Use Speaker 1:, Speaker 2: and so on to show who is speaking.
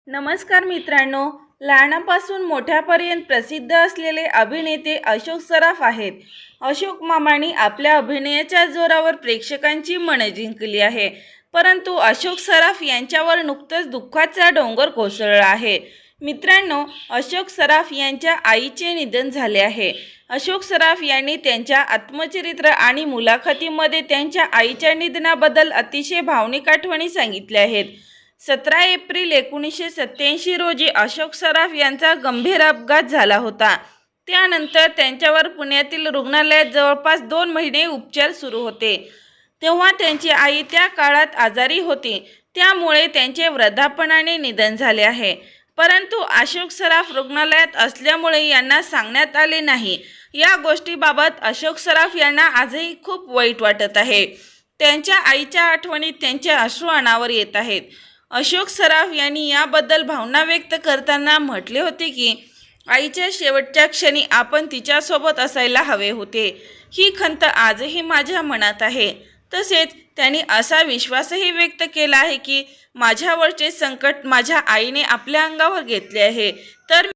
Speaker 1: नमस्कार मित्रांनो, लहानापासून मोठ्यापर्यंत प्रसिद्ध असलेले अभिनेते अशोक सराफ आहेत. अशोक मामांनी आपल्या अभिनयाच्या जोरावर प्रेक्षकांची मने जिंकली आहे. परंतु अशोक सराफ यांच्यावर नुकतंच दुःखाचा डोंगर कोसळला आहे. मित्रांनो, अशोक सराफ यांच्या आईचे निधन झाले आहे. अशोक सराफ यांनी त्यांच्या आत्मचरित्र आणि मुलाखतीमध्ये त्यांच्या आईच्या निधनाबद्दल अतिशय भावनिक आठवणी सांगितल्या आहेत. 17 एप्रिल 1987 रोजी अशोक सराफ यांचा गंभीर अपघात झाला होता. त्यानंतर त्यांच्यावर पुण्यातील रुग्णालयात जवळपास 2 महिने उपचार सुरू होते. तेव्हा त्यांची आई त्या काळात आजारी होती, त्यामुळे त्यांचे वृद्धापनाने निधन झाले आहे. परंतु अशोक सराफ रुग्णालयात असल्यामुळे यांना सांगण्यात आले नाही. या गोष्टीबाबत अशोक सराफ यांना आजही खूप वाईट वाटत आहे. त्यांच्या आईच्या आठवणीत त्यांचे अश्रू अनावर येत आहेत. अशोक सराफ यांनी याबद्दल भावना व्यक्त करताना म्हटले होते की आईच्या शेवटच्या क्षणी आपण तिच्यासोबत असायला हवे होते. ही खंत आजही माझ्या मनात आहे. तसेच त्यांनी असा विश्वासही व्यक्त केला आहे की माझ्यावरचे संकट माझ्या आईने आपल्या अंगावर घेतले आहे. तर